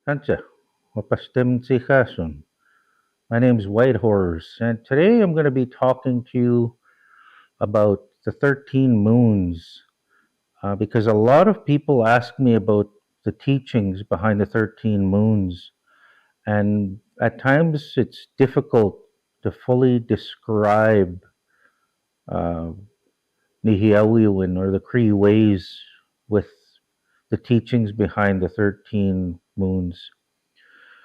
Kancha, Wapastim Tsikasun. My name is Whitehorse, and today I'm going to be talking to you about the 13 moons because a lot of people ask me about the teachings behind the 13 moons, and at times it's difficult to fully describe uh, Nihiawiwin or the Cree ways with the teachings behind the 13 moons.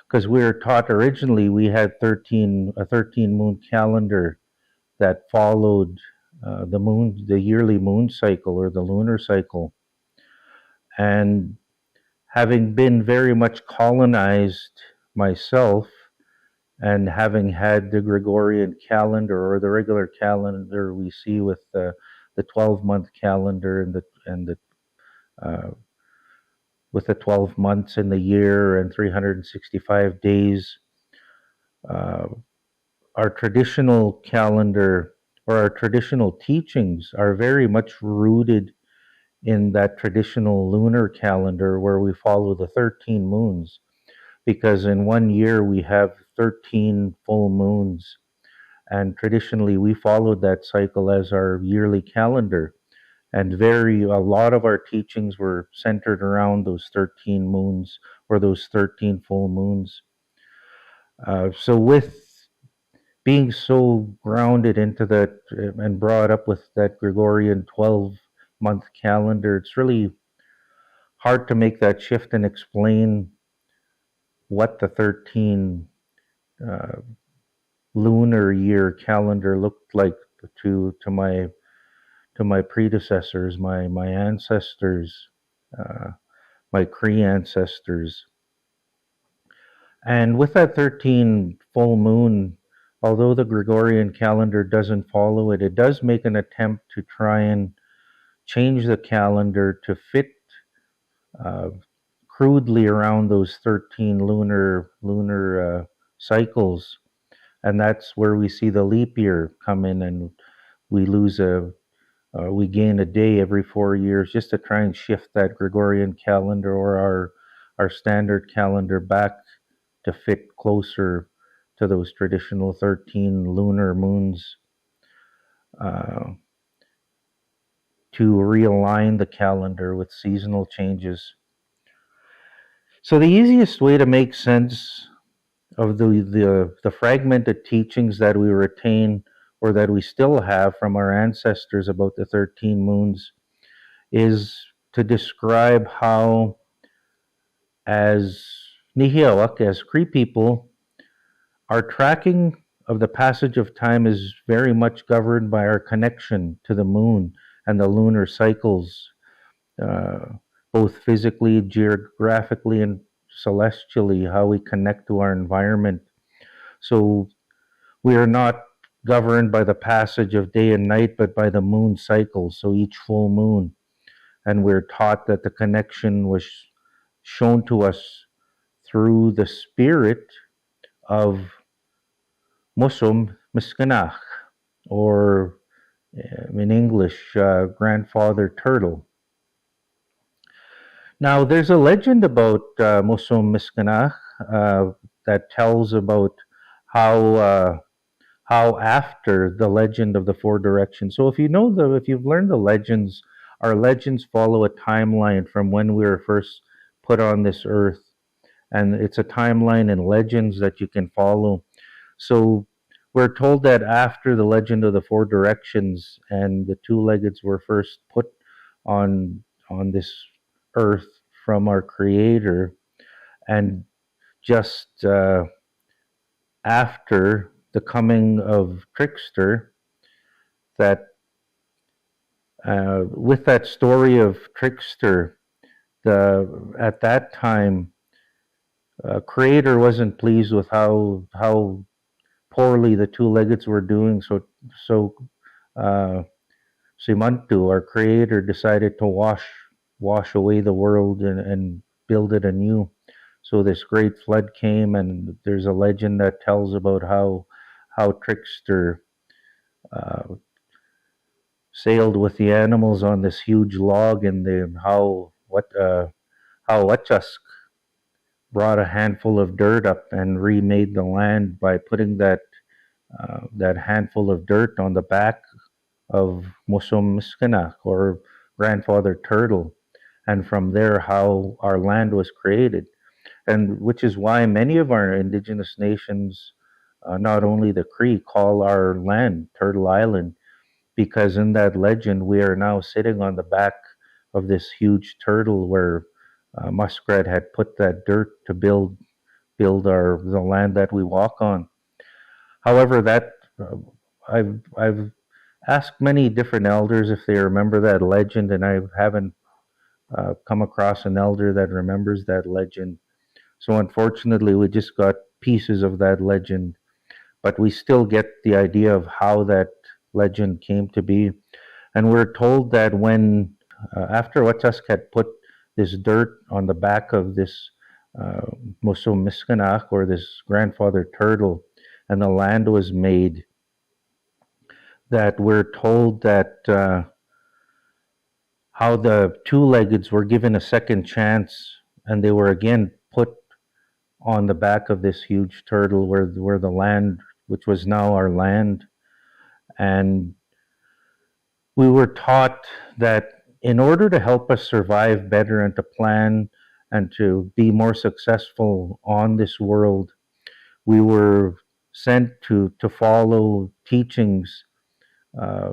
Because we were taught originally we had 13 moon calendar that followed the yearly moon cycle or the lunar cycle, and having been very much colonized myself and having had the Gregorian calendar or the regular calendar we see with the 12-month calendar and the uh, with the 12 months in the year and 365 days. Uh, our traditional calendar or our traditional teachings are very much rooted in that traditional lunar calendar where we follow the 13 moons, because in one year we have 13 full moons, and traditionally we followed that cycle as our yearly calendar, and very a lot of our teachings were centered around those 13 moons or those 13 full moons. So with being so grounded into that and brought up with that Gregorian 12-month calendar, it's really hard to make that shift and explain what the 13 uh, lunar year calendar looked like to my predecessors, my ancestors, uh, my Cree ancestors. And with that 13 full moon, although the Gregorian calendar doesn't follow it, it does make an attempt to try and change the calendar to fit uh, crudely around those 13 lunar cycles, and that's where we see the leap year come in, and we gain a day every 4 years just to try and shift that Gregorian calendar or our standard calendar back to fit closer to those traditional 13 lunar moons, uh, to realign the calendar with seasonal changes. So the easiest way to make sense of the fragmented teachings that we retain or that we still have from our ancestors about the 13 moons is to describe how, as Nihiawak, as Cree people, our tracking of the passage of time is very much governed by our connection to the moon and the lunar cycles, uh, both physically, geographically, and celestially, how we connect to our environment. So we are not governed by the passage of day and night, but by the moon cycles, so each full moon. And we're taught that the connection was shown to us through the spirit of Musum Miskanach, or in English, grandfather turtle. Now, there's a legend about Musum Miskanach that tells about how how after the legend of the four directions. So if you've learned the legends, our legends follow a timeline from when we were first put on this earth, and it's a timeline and legends that you can follow. So we're told that after the legend of the four directions and the two-leggeds were first put on this earth from our creator, and just after the coming of Trickster, that with that story of Trickster, the at that time, Creator wasn't pleased with how poorly the two-leggeds were doing. So uh, Simantu, our Creator, decided to wash away the world and build it anew. So this great flood came, and there's a legend that tells about how Trickster uh, sailed with the animals on this huge log, and how Wachask, brought a handful of dirt up and remade the land by putting that handful of dirt on the back of Musum Miskanak, or grandfather turtle, and from there how our land was created, and which is why many of our indigenous nations, not only the Cree, call our land Turtle Island, because in that legend we are now sitting on the back of this huge turtle where Muskrat had put that dirt to build our the land that we walk on. However, that I've asked many different elders if they remember that legend, and I haven't come across an elder that remembers that legend. So unfortunately, we just got pieces of that legend, but we still get the idea of how that legend came to be. And we're told that when, after Wetask had put this dirt on the back of this uh, Muso Miskanak, or this grandfather turtle, and the land was made, that we're told that how the two-leggeds were given a second chance, and they were again put on the back of this huge turtle where the land, which was now our land. And we were taught that in order to help us survive better and to plan and to be more successful on this world, we were sent to follow teachings, uh,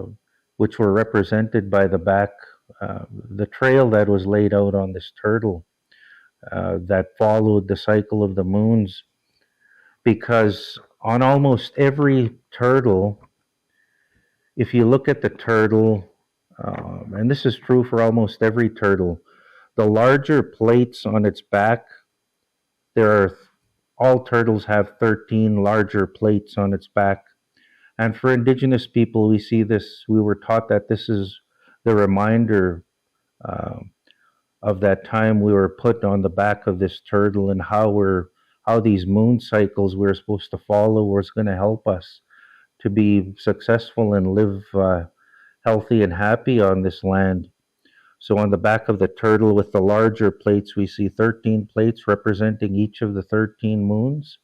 which were represented by the trail that was laid out on this turtle, that followed the cycle of the moons. Because on almost every turtle, if you look at the turtle, and this is true for almost every turtle, the larger plates on its back, there are all turtles have 13 larger plates on its back. And for indigenous people, we see this, we were taught that this is the reminder uh, of that time we were put on the back of this turtle, and how these moon cycles we're supposed to follow was going to help us to be successful and live healthy and happy on this land. So on the back of the turtle with the larger plates, we see 13 plates representing each of the 13 moons.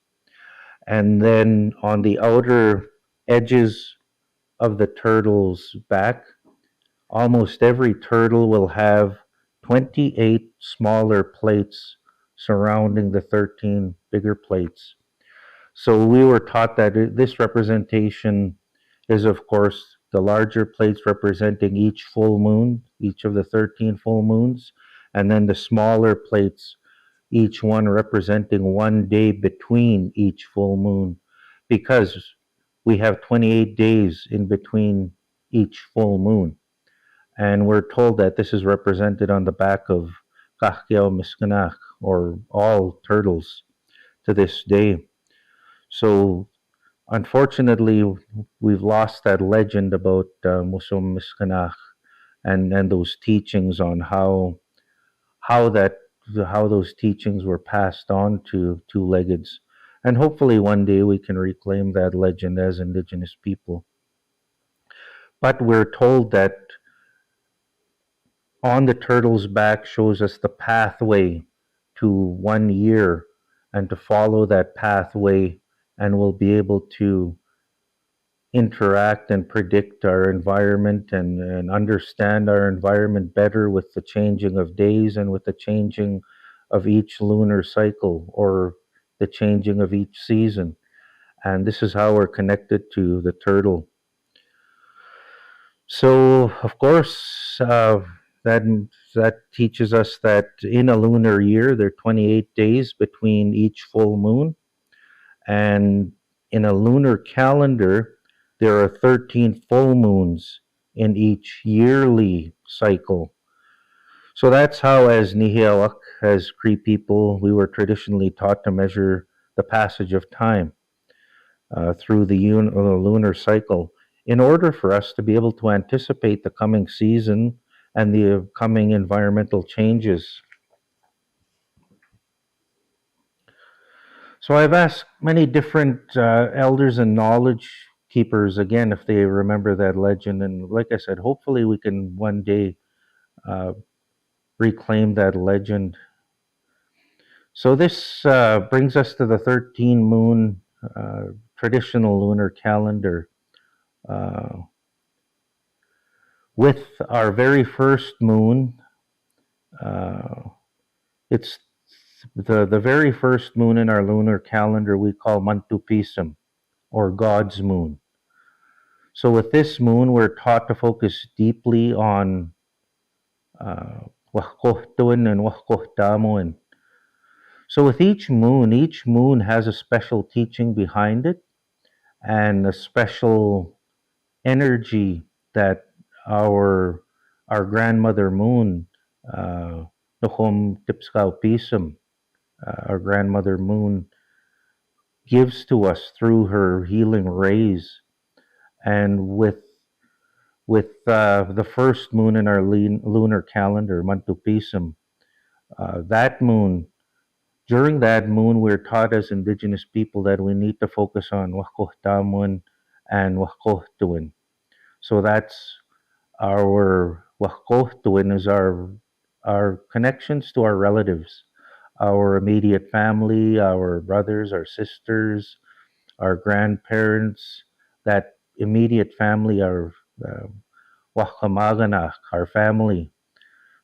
And then on the outer edges of the turtle's back, almost every turtle will have 28 smaller plates surrounding the 13 bigger plates. So we were taught that this representation is, of course, the larger plates representing each full moon, each of the 13 full moons, and then the smaller plates, each one representing one day between each full moon, because we have 28 days in between each full moon. And we're told that this is represented on the back of Kahkiao Miskanach, or all turtles, to this day. So unfortunately, we've lost that legend about Musum Miskanach, and those teachings on how that how those teachings were passed on to two-leggeds. And hopefully one day we can reclaim that legend as Indigenous people. But we're told that on the turtle's back shows us the pathway to 1 year, and to follow that pathway, and we'll be able to interact and predict our environment, and understand our environment better with the changing of days and with the changing of each lunar cycle, or the changing of each season. And this is how we're connected to the turtle. So, of course, that that teaches us that in a lunar year, there are 28 days between each full moon, and in a lunar calendar, there are 13 full moons in each yearly cycle. So that's how, as Nihiawak, as Cree people, we were traditionally taught to measure the passage of time through the lunar cycle, in order for us to be able to anticipate the coming season and the coming environmental changes. So I've asked many different elders and knowledge keepers again if they remember that legend, and like I said, hopefully we can one day uh, reclaim that legend. So this brings us to the 13 moon traditional lunar calendar. Uh, with our very first moon, uh, it's the very first moon in our lunar calendar we call Mantupism, or God's moon. So with this moon, we're taught to focus deeply on Wahkohtuin and Wahkohtamuin. So with each moon has a special teaching behind it and a special energy that our our grandmother moon, Nohom Tipskau Pisum, our grandmother moon, gives to us through her healing rays. And with the first moon in our lunar calendar, Mantupisum, that moon, during that moon, we're taught as indigenous people that we need to focus on Wahkohtamun and Wahkohtuin. So that's our Wahkohtuin is our connections to our relatives, our immediate family, our brothers, our sisters, our grandparents, that immediate family, our uh, Wahkamaganak, our family.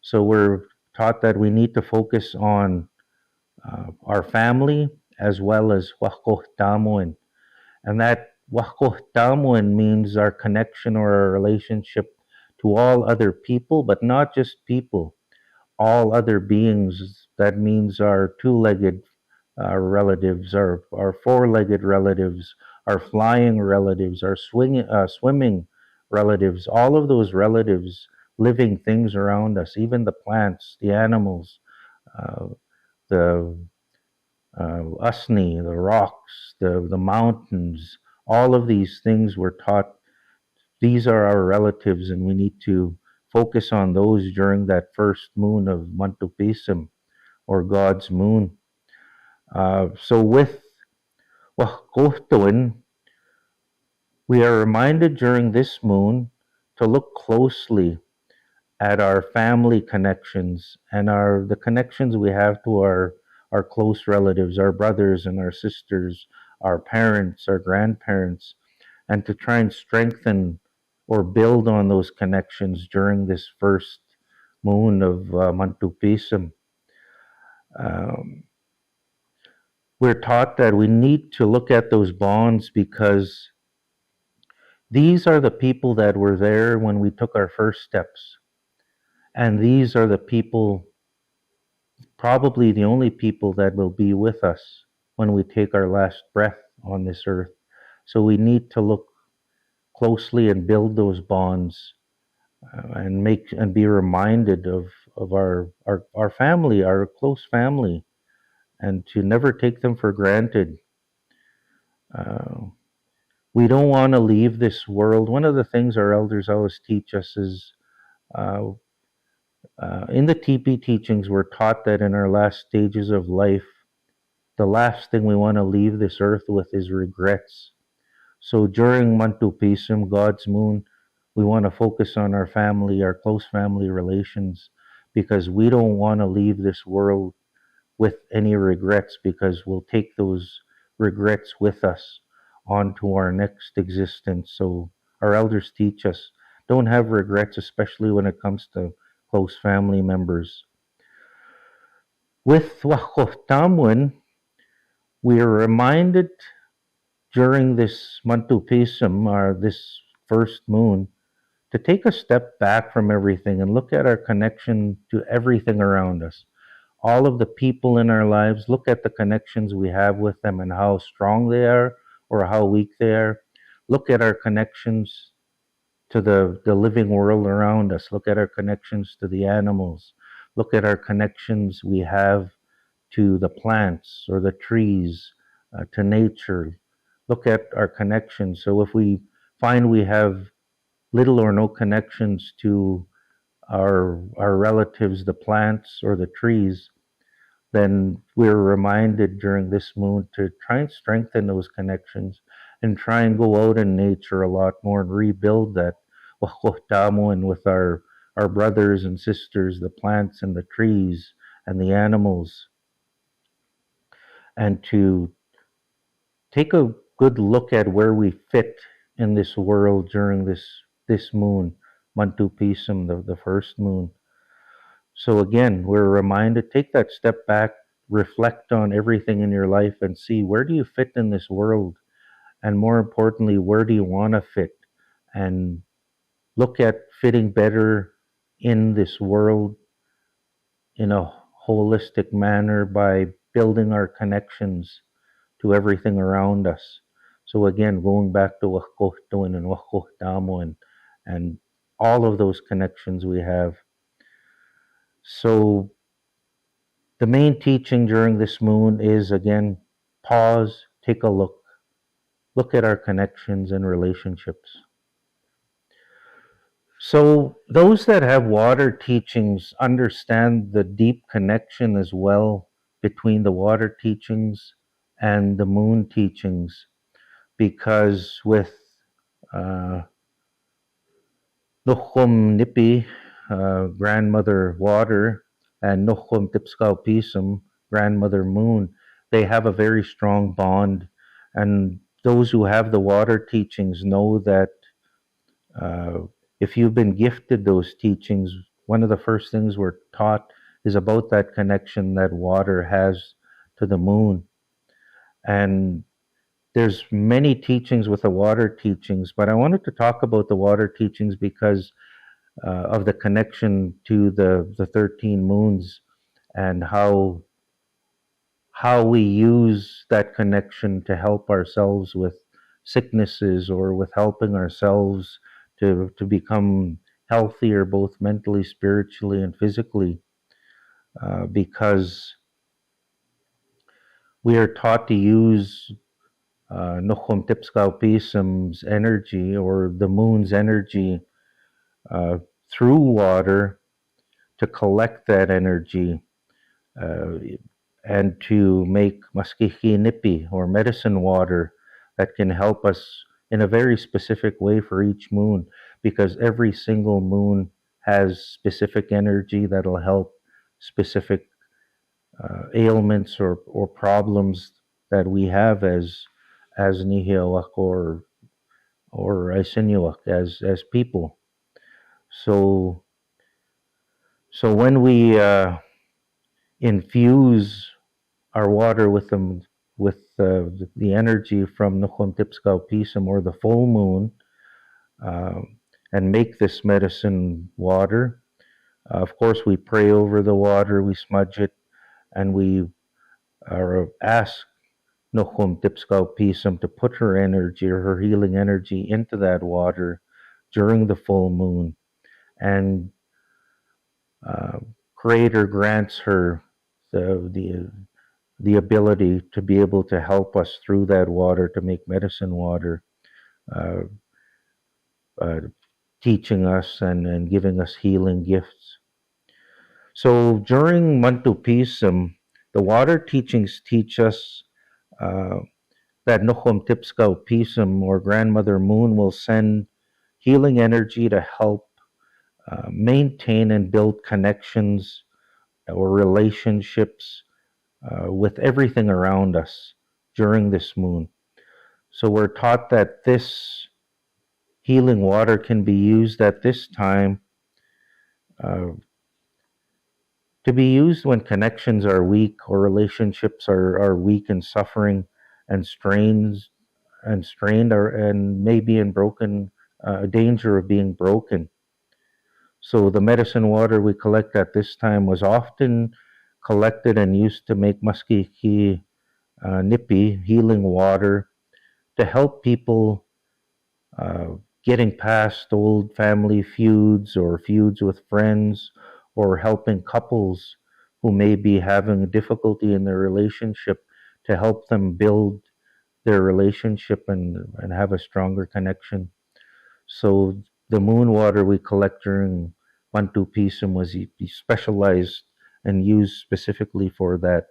So we're taught that we need to focus on our family as well as Wahkohtamuin. And that Wahkohtamuin means our connection or our relationship to all other people, but not just people, all other beings. That means our two-legged relatives, our four-legged relatives, our flying relatives, our swimming relatives, all of those relatives, living things around us, even the plants, the animals, uh, the usni, the rocks, the mountains, all of these things we're taught these are our relatives and we need to focus on those during that first moon of Mantupism, or God's moon. So with Wahkohtuin, we are reminded during this moon to look closely at our family connections and the connections we have to our close relatives, our brothers and our sisters, our parents, our grandparents, and to try and strengthen or build on those connections during this first moon of Mantupism. Um, we're taught that we need to look at those bonds because these are the people that were there when we took our first steps. And these are the people, probably the only people that will be with us when we take our last breath on this earth. So we need to look closely and build those bonds and make and be reminded of our family, our close family, and to never take them for granted. Uh, we don't want to leave this world. One of the things our elders always teach us is uh, in the TP teachings, we're taught that in our last stages of life, the last thing we want to leave this earth with is regrets. So during Mantupism, God's moon, we want to focus on our family, our close family relations, because we don't want to leave this world with any regrets because we'll take those regrets with us onto our next existence. So our elders teach us don't have regrets, especially when it comes to close family members. With Wahkohtamun, we are reminded during this Mantupism, or this first moon, to take a step back from everything and look at our connection to everything around us. All of the people in our lives, look at the connections we have with them and how strong they are or how weak they are. Look at our connections to the living world around us. Look at our connections to the animals. Look at our connections we have to the plants or the trees, to nature. Look at our connections. So if we find we have little or no connections to our relatives, the plants or the trees, then we're reminded during this moon to try and strengthen those connections and try and go out in nature a lot more and rebuild that wakohtamo and with our brothers and sisters, the plants and the trees and the animals. and to take a good look at where we fit in this world during this moon, Mantu Pisum, the first moon. So again, we're reminded, take that step back, reflect on everything in your life and see where do you fit in this world? And more importantly, where do you want to fit? And look at fitting better in this world in a holistic manner by building our connections to everything around us. So again, going back to Wakkohtoin and Wakkohtamo and all of those connections we have. So the main teaching during this moon is again, pause, take a look at our connections and relationships. So those that have water teachings understand the deep connection as well between the water teachings and the moon teachings, because with uh, Nukhum Nipi, grandmother water, and Nukhum Tipskau Pisum, grandmother moon, they have a very strong bond. And those who have the water teachings know that uh, if you've been gifted those teachings, one of the first things we're taught is about that connection that water has to the moon. And there's many teachings with the water teachings, but I wanted to talk about the water teachings because of the connection to the 13 moons and how we use that connection to help ourselves with sicknesses or with helping ourselves to become healthier both mentally, spiritually, and physically, because we are taught to use Nukhum Tipskau Pisam's energy or the moon's energy uh, through water to collect that energy uh, and to make maskihi nipi or medicine water that can help us in a very specific way for each moon, because every single moon has specific energy that'll help specific ailments or problems that we have as Nihiawak or Isinuak as people. So when we infuse our water with them with the energy from Nukhon Tipskau Pisam or the full moon, uh, and make this medicine water. Of course, we pray over the water, we smudge it, and we ask Nukhon Tipskau Pisam to put her energy or her healing energy into that water during the full moon. And uh, Creator grants her the ability to be able to help us through that water to make medicine water, uh, uh, teaching us and giving us healing gifts. So during Mantupism, the water teachings teach us uh, that Nukhum Tipskau Pism or Grandmother Moon will send healing energy to help maintain and build connections or relationships with everything around us during this moon. So we're taught that this healing water can be used at this time uh, to be used when connections are weak or relationships are weak and suffering and strained or and maybe in broken danger of being broken. So the medicine water we collect at this time was often collected and used to make maskiki nipi healing water to help people uh, getting past old family feuds or feuds with friends, or helping couples who may be having difficulty in their relationship to help them build their relationship and have a stronger connection. So the moon water we collect during Mantu Pisum was specialized and used specifically for that.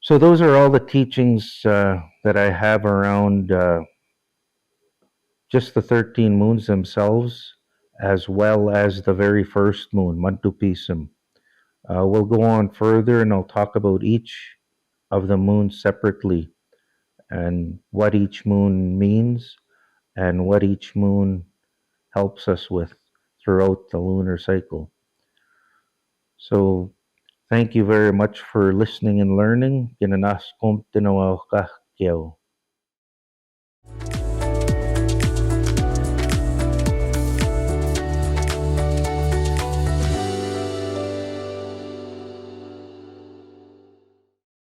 So those are all the teachings that I have around just the 13 moons themselves, as well as the very first moon, Mantupism. We'll go on further and I'll talk about each of the moon separately and what each moon means and what each moon helps us with throughout the lunar cycle. So, thank you very much for listening and learning. Ginanaskom tinawa ka kiyaw.